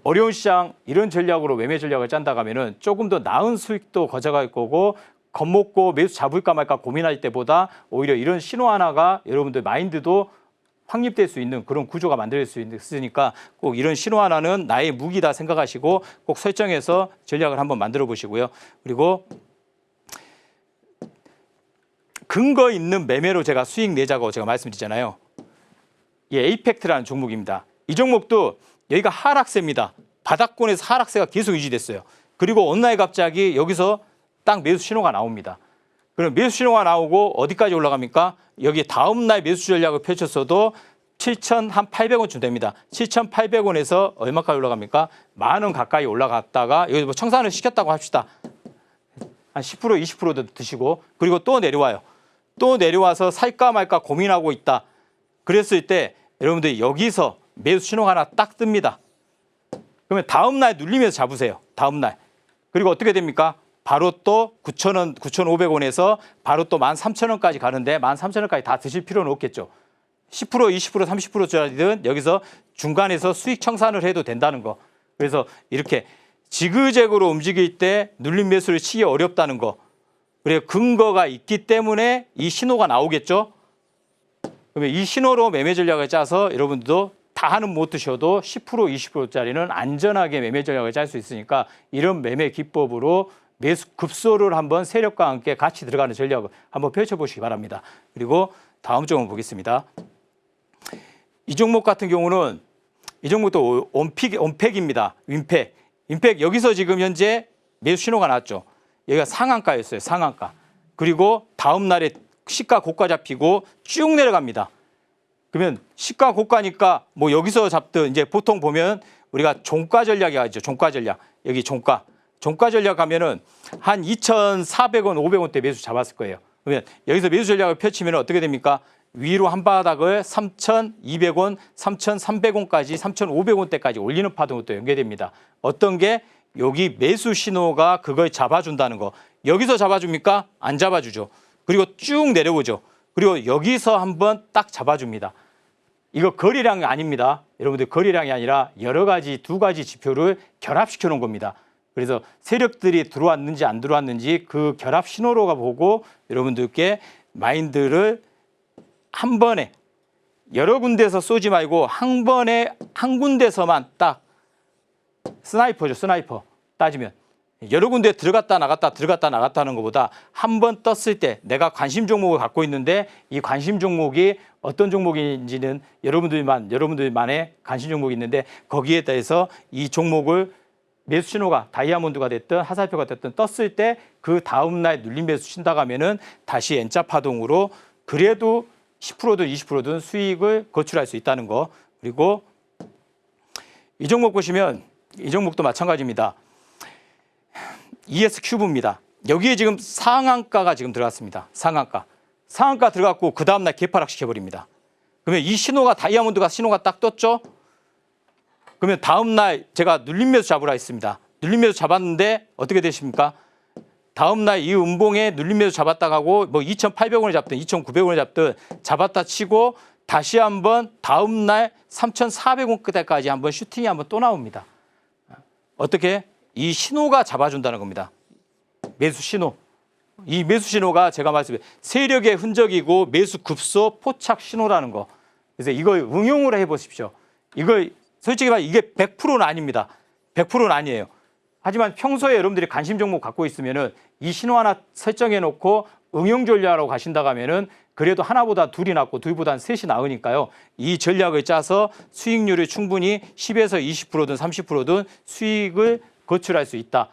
어려운 시장 이런 전략으로 매매 전략을 짠다고 하면은 조금 더 나은 수익도 가져갈 거고 겁먹고 매수 잡을까 말까 고민할 때보다 오히려 이런 신호 하나가 여러분들 마인드도 확립될 수 있는 그런 구조가 만들 수 있으니까 꼭 이런 신호 하나는 나의 무기다 생각하시고 꼭 설정해서 전략을 한번 만들어 보시고요. 그리고 근거 있는 매매로 제가 수익 내자고 제가 말씀드리잖아요. 이 에이펙트라는 종목입니다. 이 종목도 여기가 하락세입니다. 바닥권에서 하락세가 계속 유지됐어요. 그리고 어느 날 갑자기 여기서 딱 매수 신호가 나옵니다. 그럼 매수 신호가 나오고 어디까지 올라갑니까? 여기 다음 날 매수 전략을 펼쳤어도 7,800원쯤 됩니다. 7,800원에서 얼마까지 올라갑니까? 10,000원 가까이 올라갔다가 여기 뭐 청산을 시켰다고 합시다. 한 10% 20%도 드시고 그리고 또 내려와요. 또 내려와서 살까 말까 고민하고 있다. 그랬을 때 여러분들 여기서 매수 신호가 하나 딱 뜹니다. 그러면 다음 날 눌리면서 잡으세요. 다음 날. 그리고 어떻게 됩니까? 바로 또 9,000원, 9,500원에서 바로 또 13,000원까지 가는데 13,000원까지 다 드실 필요는 없겠죠. 10%, 20%, 30%짜리든 여기서 중간에서 수익 청산을 해도 된다는 거. 그래서 이렇게 지그재그로 움직일 때 눌림 매수를 치기 어렵다는 거. 그리고 근거가 있기 때문에 이 신호가 나오겠죠. 그러면 이 신호로 매매 전략을 짜서 여러분들도 다는 못 드셔도 10%, 20%짜리는 안전하게 매매 전략을 짤 수 있으니까 이런 매매 기법으로 매수 급소를 한번 세력과 함께 같이 들어가는 전략을 한번 펼쳐보시기 바랍니다. 그리고 다음 종목 보겠습니다. 이 종목 같은 경우는 이 종목도 온팩입니다. 윈팩 여기서 지금 현재 매수 신호가 났죠. 여기가 상한가였어요. 상한가. 그리고 다음 날에 시가 고가 잡히고 쭉 내려갑니다. 그러면 시가 고가니까 뭐 여기서 잡든 이제 보통 보면 우리가 종가 전략이 하죠. 종가 전략. 여기 종가 전략 하면은 한 2,400원, 500원대 매수 잡았을 거예요. 그러면 여기서 매수 전략을 펼치면 어떻게 됩니까? 위로 한 바닥을 3,200원, 3,300원까지 3,500원대까지 올리는 파동으로 또 연계됩니다. 어떤 게 여기 매수 신호가 그걸 잡아준다는 거. 여기서 잡아줍니까? 안 잡아주죠. 그리고 쭉 내려오죠. 그리고 여기서 한번 딱 잡아줍니다. 이거 거래량이 아닙니다. 여러분들 거래량이 아니라 여러 가지 두 가지 지표를 결합시켜 놓은 겁니다. 그래서 세력들이 들어왔는지 안 들어왔는지 그 결합 신호로가 보고 여러분들께 마인드를 한 번에 여러 군데서 쏘지 말고 한 번에 한 군데서만 딱 스나이퍼죠. 스나이퍼 따지면 여러 군데 들어갔다 나갔다 하는 것보다 한 번 떴을 때 내가 관심 종목을 갖고 있는데 이 관심 종목이 어떤 종목인지는 여러분들만의 관심 종목이 있는데 거기에 대해서 이 종목을 매수 신호가 다이아몬드가 됐든 하살표가 됐든 떴을 때 그 다음 날 눌림 매수 친다고 하면은 다시 N자 파동으로 그래도 10%든 20%든 수익을 거출할 수 있다는 거. 그리고 이 종목 보시면 이 종목도 마찬가지입니다. ES큐브입니다. 여기에 지금 상한가가 지금 들어갔습니다. 상한가 들어갔고 그 다음날 개파락 시켜버립니다. 그러면 이 신호가 다이아몬드가 신호가 딱 떴죠. 그러면 다음날 제가 눌림 매수 잡으라 했습니다. 눌림 매수 잡았는데 어떻게 되십니까? 다음날 이 음봉에 눌림 매수 잡았다 가고 뭐 2,800원을 잡든 2,900원을 잡든 잡았다 치고 다시 한번 다음날 3,400원대까지 한번 슈팅이 한번 또 나옵니다. 어떻게? 이 신호가 잡아준다는 겁니다. 매수 신호. 이 매수 신호가 제가 말씀드린 세력의 흔적이고 매수 급소 포착 신호라는 거. 그래서 이걸 응용을 해보십시오. 이걸 솔직히 말해 이게 100%는 아닙니다. 100%는 아니에요. 하지만 평소에 여러분들이 관심 종목 갖고 있으면은 이 신호 하나 설정해 놓고 응용 전략으로 가신다고 하면은 그래도 하나보다 둘이 낫고 둘보다 셋이 나으니까요. 이 전략을 짜서 수익률을 충분히 10에서 20%든 30%든 수익을 거출할 수 있다.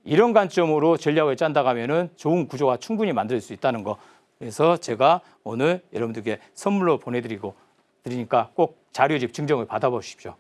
이런 관점으로 전략을 짠다고 하면은 좋은 구조가 충분히 만들 수 있다는 거. 그래서 제가 오늘 여러분들께 선물로 보내드리니까 꼭 자료집 증정을 받아보십시오.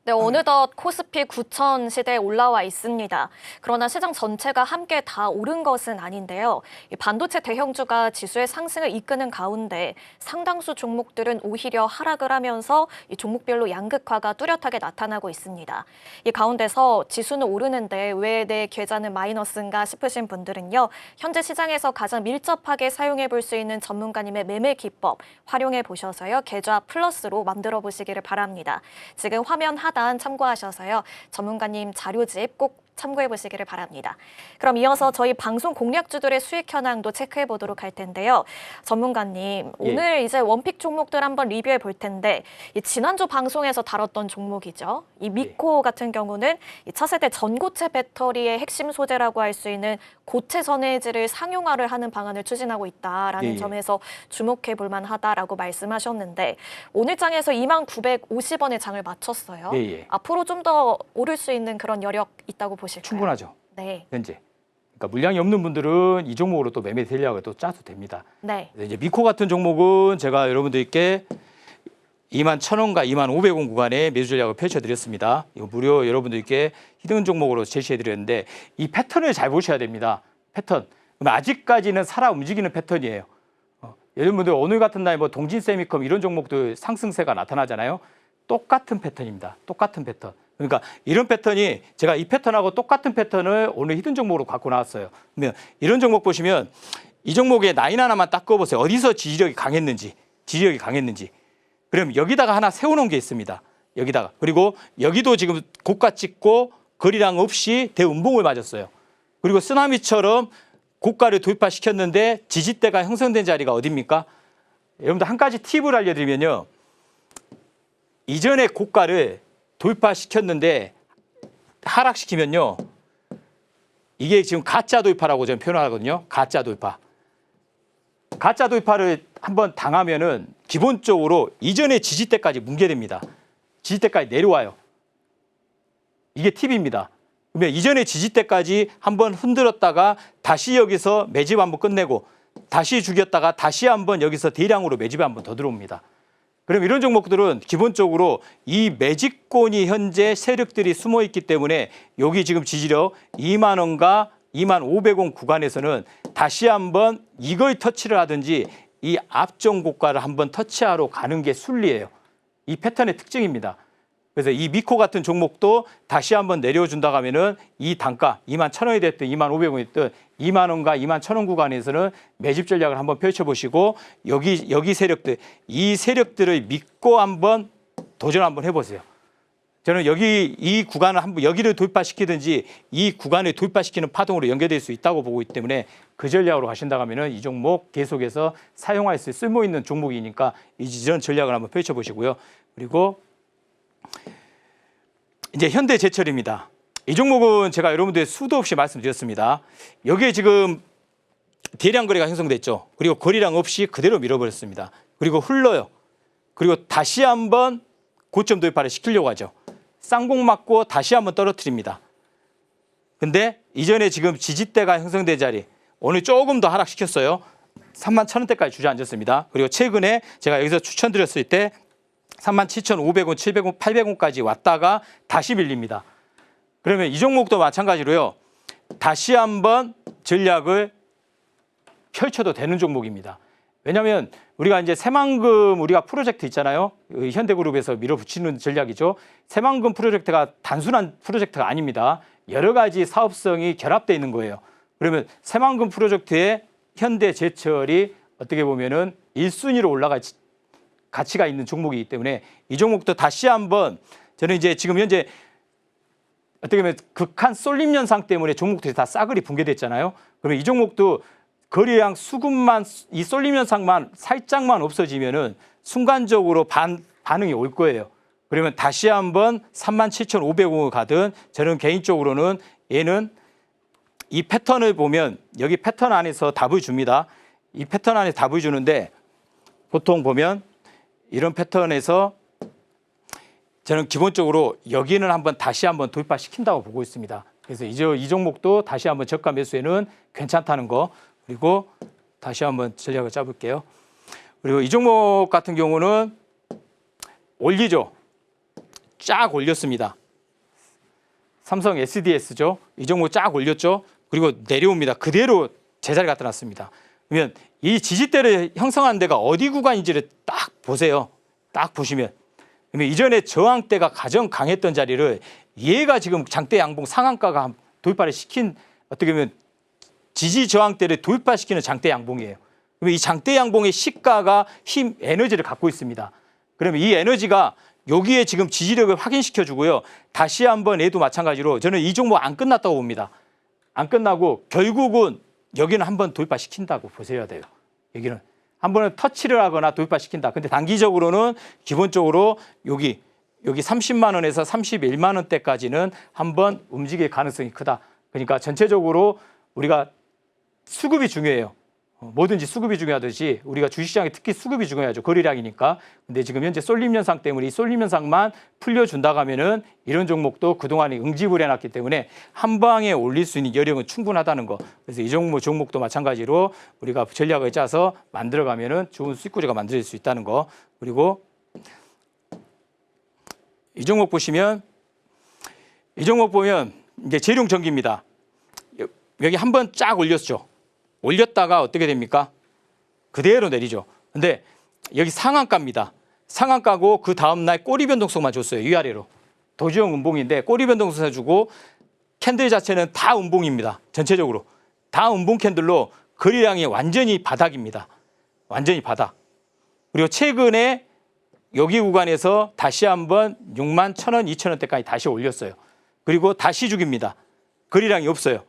네, 어느덧 코스피 9,000 시대에 올라와 있습니다. 그러나 시장 전체가 함께 다 오른 것은 아닌데요. 이 반도체 대형주가 지수의 상승을 이끄는 가운데 상당수 종목들은 오히려 하락을 하면서 이 종목별로 양극화가 뚜렷하게 나타나고 있습니다. 이 가운데서 지수는 오르는데 왜 내 계좌는 마이너스인가 싶으신 분들은요. 현재 시장에서 가장 밀접하게 사용해 볼 수 있는 전문가님의 매매 기법 활용해 보셔서요. 계좌 플러스로 만들어 보시기를 바랍니다. 지금 화면 하단 참고하셔서요. 전문가님 자료집 꼭 참고해 보시기를 바랍니다. 그럼 이어서 저희 방송 공략주들의 수익 현황도 체크해 보도록 할 텐데요. 전문가님, 오늘 이제 원픽 종목들 한번 리뷰해 볼 텐데 이 지난주 방송에서 다뤘던 종목이죠. 이 미코 같은 경우는 이 차세대 전고체 배터리의 핵심 소재라고 할 수 있는 고체 전해질을 상용화를 하는 방안을 추진하고 있다라는 점에서 주목해 볼 만하다라고 말씀하셨는데 오늘 장에서 2950원에 장을 마쳤어요. 앞으로 좀 더 오를 수 있는 그런 여력 있다고 보실까요? 충분하죠. 네. 현재. 그러니까 물량이 없는 분들은 이 종목으로 또 매매 전략을 또 짜도 됩니다. 네. 이제 미코 같은 종목은 제가 여러분들께 21,000원과 21,500원 구간에 매수 전략을 펼쳐드렸습니다. 이거 무료 여러분들께 히든 종목으로 제시해드렸는데 이 패턴을 잘 보셔야 됩니다. 패턴. 그럼 아직까지는 살아 움직이는 패턴이에요. 여러분들 오늘 같은 날 뭐 동진세미컴 이런 종목들 상승세가 나타나잖아요. 똑같은 패턴입니다. 똑같은 패턴. 그러니까 이런 패턴이 제가 이 패턴하고 똑같은 패턴을 오늘 히든 종목으로 갖고 나왔어요. 그러면 이런 종목 보시면 이 종목의 라인 하나만 딱 그어보세요. 어디서 지지력이 강했는지. 그럼 여기다가 하나 세워놓은 게 있습니다. 여기다가. 그리고 여기도 지금 고가 찍고 거리량 없이 대음봉을 맞았어요. 그리고 쓰나미처럼 고가를 돌파시켰는데 지지대가 형성된 자리가 어디입니까? 여러분들 한 가지 팁을 알려드리면요. 이전에 고가를 돌파시켰는데 하락시키면요. 이게 지금 가짜 돌파라고 저는 표현하거든요. 가짜 돌파. 가짜 돌파를 한번 당하면은 기본적으로 이전의 지지대까지 뭉개됩니다. 지지대까지 내려와요. 이게 팁입니다. 그러면 이전의 지지대까지 한번 흔들었다가 다시 여기서 매집 한번 끝내고 다시 죽였다가 다시 한번 여기서 대량으로 매집에 한번 더 들어옵니다. 그럼 이런 종목들은 기본적으로 이 매집권이 현재 세력들이 숨어 있기 때문에 여기 지금 지지력 2만 원과 25,000원 구간에서는 다시 한번 이걸 터치를 하든지 이 앞전 고가를 한번 터치하러 가는 게 순리예요. 이 패턴의 특징입니다. 그래서 이 미코 같은 종목도 다시 한번 내려준다고 하면은 이 단가 21,000원이 됐든 25,000원이 됐든 2만 원과 21,000원 구간에서는 매집 전략을 한번 펼쳐보시고 여기 세력들 이 세력들을 믿고 한번 도전 한번 해보세요. 저는 이 구간을 한번 여기를 돌파시키든지 이 구간을 돌파시키는 파동으로 연결될 수 있다고 보고 있기 때문에 그 전략으로 가신다고 하면은 이 종목 계속해서 사용할 수 쓸모 있는 종목이니까 이런 전략을 한번 펼쳐보시고요. 그리고 이제 현대제철입니다. 이 종목은 제가 여러분들 수도 없이 말씀드렸습니다. 여기에 지금 대량 거래가 형성됐죠. 그리고 거래량 없이 그대로 밀어버렸습니다. 그리고 흘러요. 그리고 다시 한번 고점 돌파를 시키려고 하죠. 쌍봉 맞고 다시 한번 떨어뜨립니다. 근데 이전에 지금 지지대가 형성된 자리 오늘 조금 더 하락시켰어요. 31,000원대까지 주저앉았습니다. 그리고 최근에 제가 여기서 추천드렸을 때 37,500원, 700원, 800원까지 왔다가 다시 밀립니다. 그러면 이 종목도 마찬가지로요. 다시 한번 전략을 펼쳐도 되는 종목입니다. 왜냐하면 우리가 이제 새만금 우리가 프로젝트 있잖아요. 현대그룹에서 밀어붙이는 전략이죠. 새만금 프로젝트가 단순한 프로젝트가 아닙니다. 여러 가지 사업성이 결합되어 있는 거예요. 그러면 새만금 프로젝트에 현대제철이 어떻게 보면은 1순위로 올라갈 가치가 있는 종목이기 때문에 이 종목도 다시 한번 저는 이제 지금 현재 어떻게 보면 극한 쏠림 현상 때문에 종목들이 다 싸그리 붕괴됐잖아요. 그러면 이 종목도 거래량 수급만 이 쏠림 현상만 살짝만 없어지면은 순간적으로 반응이 올 거예요. 그러면 다시 한번 37,500원을 가든 저는 개인적으로는 얘는 이 패턴을 보면 여기 패턴 안에서 답을 줍니다. 이 패턴 안에 답을 주는데 보통 보면 이런 패턴에서 저는 기본적으로 여기는 다시 한번 돌파시킨다고 보고 있습니다. 그래서 이 종목도 다시 한번 저가 매수에는 괜찮다는 거. 그리고 다시 한번 전략을 짜볼게요. 그리고 이 종목 같은 경우는 올리죠. 쫙 올렸습니다. 삼성 SDS죠. 이 종목 쫙 올렸죠. 그리고 내려옵니다. 그대로 제자리 갖다 놨습니다. 그러면 이 지지대를 형성한 데가 어디 구간인지를 딱 보세요. 딱 보시면. 그러면 이전에 저항대가 가장 강했던 자리를 얘가 지금 장대 양봉 상한가가 돌파를 시킨 어떻게 보면 지지 저항대를 돌파시키는 장대 양봉이에요. 그러면 이 장대 양봉의 시가가 힘, 에너지를 갖고 있습니다. 그러면 이 에너지가 여기에 지금 지지력을 확인시켜 주고요. 다시 한번 얘도 마찬가지로 저는 이 종목 안 끝났다고 봅니다. 안 끝나고 결국은 여기는 한번 돌파시킨다고 보셔야 돼요. 여기는 한 번은 터치를 하거나 돌파시킨다. 근데 단기적으로는 기본적으로 여기 30만 원에서 31만 원대까지는 한번 움직일 가능성이 크다. 그러니까 전체적으로 우리가 수급이 중요해요. 뭐든지 수급이 중요하듯이 우리가 주식시장에 특히 수급이 중요하죠. 거래량이니까. 근데 지금 현재 쏠림 현상 때문에 이 쏠림 현상만 풀려준다고 하면은 이런 종목도 그동안에 응집을 해놨기 때문에 한 방에 올릴 수 있는 여력은 충분하다는 거. 그래서 이 종목도 마찬가지로 우리가 전략을 짜서 만들어가면은 좋은 수익 구조가 만들어질 수 있다는 거. 그리고 이 종목 보시면 이 종목 보면 이제 재룡 전기입니다. 여기 한번 쫙 올렸죠. 올렸다가 어떻게 됩니까? 그대로 내리죠. 근데 여기 상한가입니다. 상한가고 그 다음날 꼬리 변동성만 줬어요. 위아래로. 도지형 음봉인데 꼬리 변동성 주고 캔들 자체는 다 음봉입니다. 전체적으로. 다 음봉 캔들로 거래량이 완전히 바닥입니다. 완전히 바닥. 그리고 최근에 여기 구간에서 다시 한번 6만 1,000원, 2,000원대까지 다시 올렸어요. 그리고 다시 죽입니다. 거래량이 없어요.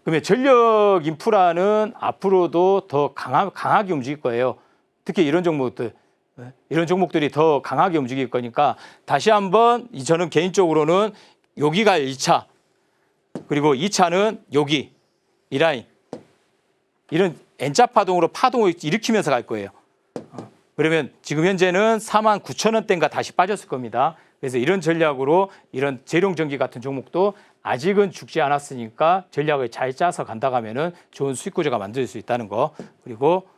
그러면 전력 인프라는 앞으로도 더 강하게 움직일 거예요. 특히 이런 종목들이 더 강하게 움직일 거니까 다시 한번 저는 개인적으로는 여기가 1차 그리고 2차는 여기 이 라인 이런 N자 파동으로 파동을 일으키면서 갈 거예요. 그러면 지금 현재는 49,000원대인가 다시 빠졌을 겁니다. 그래서 이런 전략으로 이런 재룡전기 같은 종목도 아직은 죽지 않았으니까 전략을 잘 짜서 간다 하면은 좋은 수익 구조가 만들 수 있다는 거. 그리고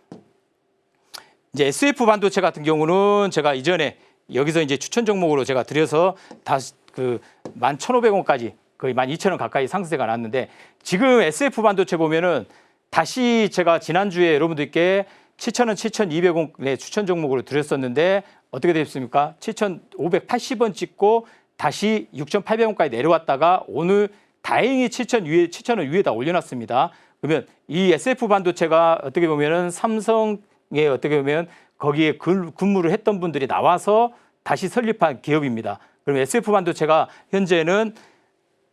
이제 SF 반도체 같은 경우는 제가 이전에 여기서 이제 추천 종목으로 제가 드려서 다시 그 11,500원까지 거의 12,000원 가까이 상승세가 났는데 지금 SF 반도체 보면은 다시 제가 지난주에 여러분들께 7,000원, 7,200원의 추천 종목으로 드렸었는데 어떻게 됐습니까? 7,580원 찍고 다시 6,800원까지 내려왔다가 오늘 다행히 7,000원 위에다 올려놨습니다. 그러면 이 SF 반도체가 어떻게 보면은 삼성에 어떻게 보면 거기에 근무를 했던 분들이 나와서 다시 설립한 기업입니다. 그러면 SF 반도체가 현재는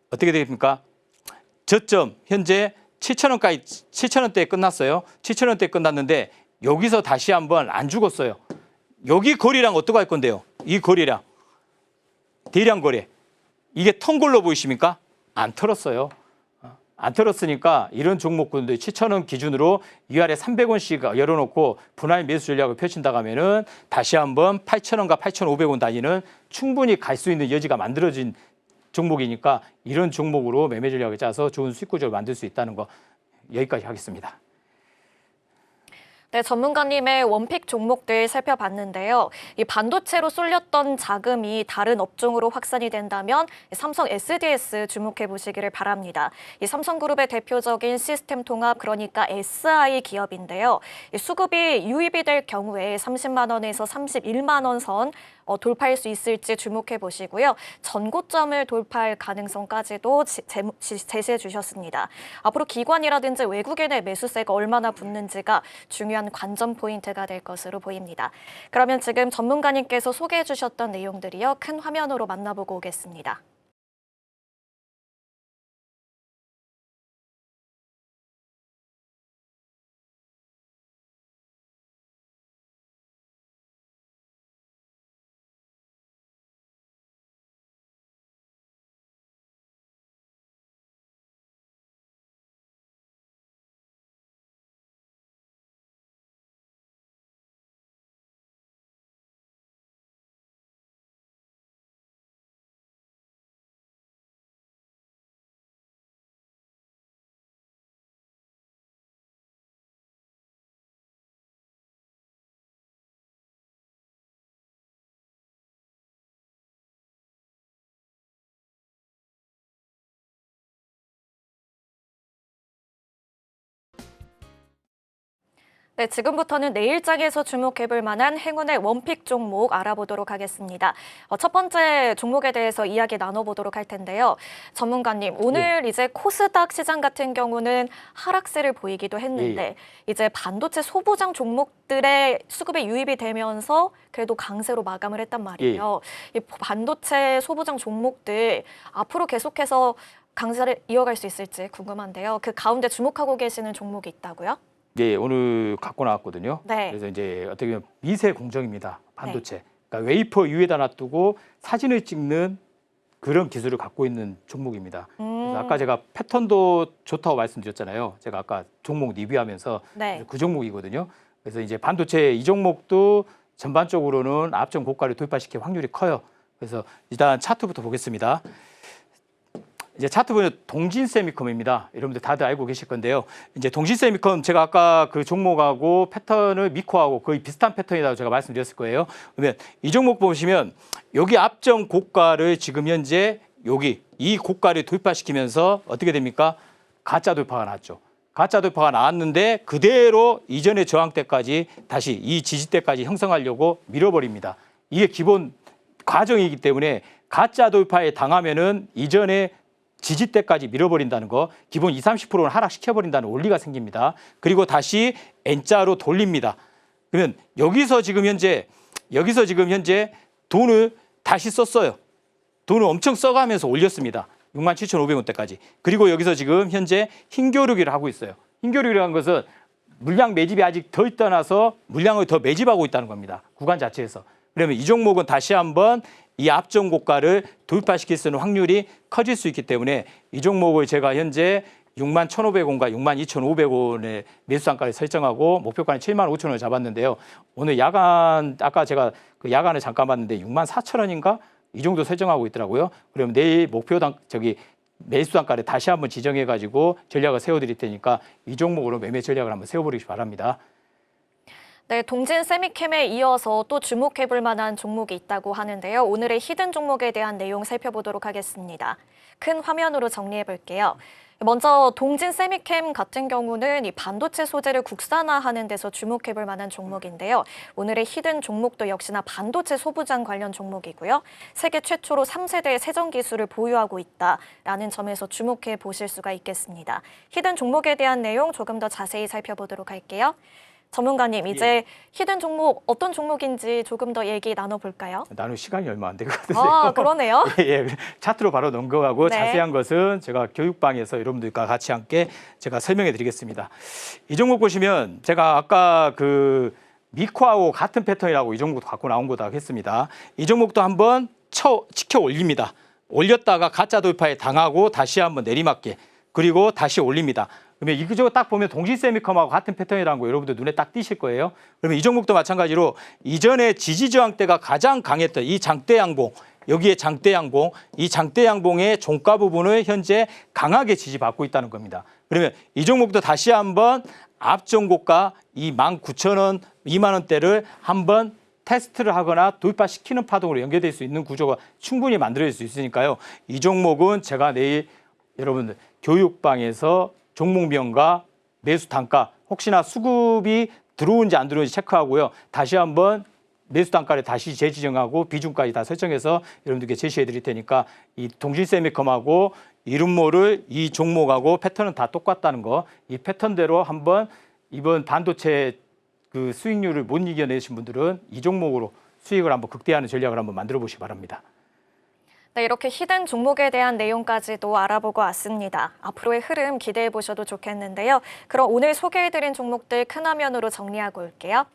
어떻게 됩니까? 저점 현재 7,000원까지 7,000원대에 끝났어요. 7,000원대에 끝났는데 여기서 다시 한번 안 죽었어요. 여기 거래량 어떻게 할 건데요? 이 거래량 대량 거래 이게 턴 걸로 보이십니까? 안 털었어요. 안 털었으니까 이런 종목군들 7,000원 기준으로 위아래 300원씩 열어놓고 분할 매수 전략을 펼친다 하면은 다시 한번 8,000원과 8,500원 단위는 충분히 갈 수 있는 여지가 만들어진 종목이니까 이런 종목으로 매매 전략을 짜서 좋은 수익 구조를 만들 수 있다는 거 여기까지 하겠습니다. 네, 전문가님의 원픽 종목들 살펴봤는데요. 이 반도체로 쏠렸던 자금이 다른 업종으로 확산이 된다면 삼성 SDS 주목해 보시기를 바랍니다. 이 삼성그룹의 대표적인 시스템 통합 그러니까 SI 기업인데요. 이 수급이 유입이 될 경우에 30만 원에서 31만 원 선 돌파할 수 있을지 주목해 보시고요. 전고점을 돌파할 가능성까지도 제시해 주셨습니다. 앞으로 기관이라든지 외국인의 매수세가 얼마나 붙는지가 중요한 관전 포인트가 될 것으로 보입니다. 그러면 지금 전문가님께서 소개해 주셨던 내용들이요. 큰 화면으로 만나보고 오겠습니다. 네, 지금부터는 내일장에서 주목해볼 만한 행운의 원픽 종목 알아보도록 하겠습니다. 첫 번째 종목에 대해서 이야기 나눠보도록 할 텐데요. 전문가님, 오늘 이제 코스닥 시장 같은 경우는 하락세를 보이기도 했는데 이제 반도체 소부장 종목들의 수급에 유입이 되면서 그래도 강세로 마감을 했단 말이에요. 이 반도체 소부장 종목들 앞으로 계속해서 강세를 이어갈 수 있을지 궁금한데요. 그 가운데 주목하고 계시는 종목이 있다고요? 네, 오늘 갖고 나왔거든요. 네. 그래서 이제 어떻게 보면 미세 공정입니다. 반도체. 그러니까 웨이퍼 위에다 놔두고 사진을 찍는 그런 기술을 갖고 있는 종목입니다. 그래서 아까 제가 패턴도 좋다고 말씀드렸잖아요. 제가 아까 종목 리뷰하면서 그 종목이거든요. 그래서 이제 반도체 이 종목도 전반적으로는 앞전 고가를 돌파시킬 확률이 커요. 그래서 일단 차트부터 보겠습니다. 이제 차트 보면 동진 세미컴입니다. 여러분들 다들 알고 계실 건데요. 이제 동진 세미컴 제가 아까 그 종목하고 패턴을 미코하고 거의 비슷한 패턴이라고 제가 말씀드렸을 거예요. 그러면 이 종목 보시면 여기 앞전 고가를 지금 현재 여기 이 고가를 돌파시키면서 어떻게 됩니까? 가짜 돌파가 나왔죠. 가짜 돌파가 나왔는데 그대로 이전의 저항대까지 다시 이 지지대까지 형성하려고 밀어버립니다. 이게 기본 과정이기 때문에 가짜 돌파에 당하면은 이전에 지지대까지 밀어버린다는 거, 기본 20, 30%는 하락시켜버린다는 원리가 생깁니다. 그리고 다시 N자로 돌립니다. 그러면 여기서 지금 현재 돈을 다시 썼어요. 돈을 엄청 써가면서 올렸습니다. 67,500원대까지. 그리고 여기서 지금 현재 흰교류기를 하고 있어요. 흰교류기라는 것은 물량 매집이 아직 덜 떠나서 물량을 더 매집하고 있다는 겁니다. 구간 자체에서. 그러면 이 종목은 다시 한번 이 앞전 고가를 돌파시킬 수 있는 확률이 커질 수 있기 때문에 이 종목을 제가 현재 61,500원과 62,500원의 매수단가를 설정하고 목표가는 75,000원을 잡았는데요. 오늘 야간 아까 제가 그 야간을 잠깐 봤는데 64,000원인가 이 정도 설정하고 있더라고요. 그러면 내일 목표당 매수단가를 다시 한번 지정해 가지고 전략을 세워드릴 테니까 이 종목으로 매매 전략을 한번 세워보시기 바랍니다. 네, 동진 세미캠에 이어서 또 주목해볼 만한 종목이 있다고 하는데요. 오늘의 히든 종목에 대한 내용 살펴보도록 하겠습니다. 큰 화면으로 정리해볼게요. 먼저 동진 세미캠 같은 경우는 이 반도체 소재를 국산화하는 데서 주목해볼 만한 종목인데요. 오늘의 히든 종목도 역시나 반도체 소부장 관련 종목이고요. 세계 최초로 3세대 세정 기술을 보유하고 있다라는 점에서 주목해 보실 수가 있겠습니다. 히든 종목에 대한 내용 조금 더 자세히 살펴보도록 할게요. 전문가님, 이제 히든 종목 어떤 종목인지 조금 더 얘기 나눠볼까요? 나눌 시간이 얼마 안 되거든요. 아, 그러네요. 예, 차트로 바로 넘어가고 네. 자세한 것은 제가 교육방에서 여러분들과 같이 함께 제가 설명해 드리겠습니다. 이 종목 보시면 제가 아까 그 미코하고 같은 패턴이라고 이 종목도 갖고 나온 거다 했습니다. 이 종목도 한번 치켜 올립니다. 올렸다가 가짜 돌파에 당하고 다시 한번 내리막게 그리고 다시 올립니다. 그러면 이거 딱 보면 동진세미컴하고 같은 패턴이라는 거 여러분들 눈에 딱 띄실 거예요. 그러면 이 종목도 마찬가지로 이전에 지지저항대가 가장 강했던 이 장대양봉, 여기에 장대양봉, 이 장대양봉의 종가 부분을 현재 강하게 지지받고 있다는 겁니다. 그러면 이 종목도 다시 한번 앞전 고가 이 19,000원, 2만 원대를 한번 테스트를 하거나 돌파시키는 파동으로 연결될 수 있는 구조가 충분히 만들어질 수 있으니까요. 이 종목은 제가 내일 여러분들 교육방에서 종목명과 매수 단가 혹시나 수급이 들어오는지 안 들어오는지 체크하고요. 다시 한번 매수 단가를 다시 재지정하고 비중까지 다 설정해서 여러분들께 제시해 드릴 테니까 이 동진세미컴하고 이름모를 이 종목하고 패턴은 다 똑같다는 거, 이 패턴대로 한번 이번 반도체 그 수익률을 못 이겨내신 분들은 이 종목으로 수익을 한번 극대화하는 전략을 한번 만들어 보시기 바랍니다. 네, 이렇게 히든 종목에 대한 내용까지도 알아보고 왔습니다. 앞으로의 흐름 기대해 보셔도 좋겠는데요. 그럼 오늘 소개해드린 종목들 큰 화면으로 정리하고 올게요.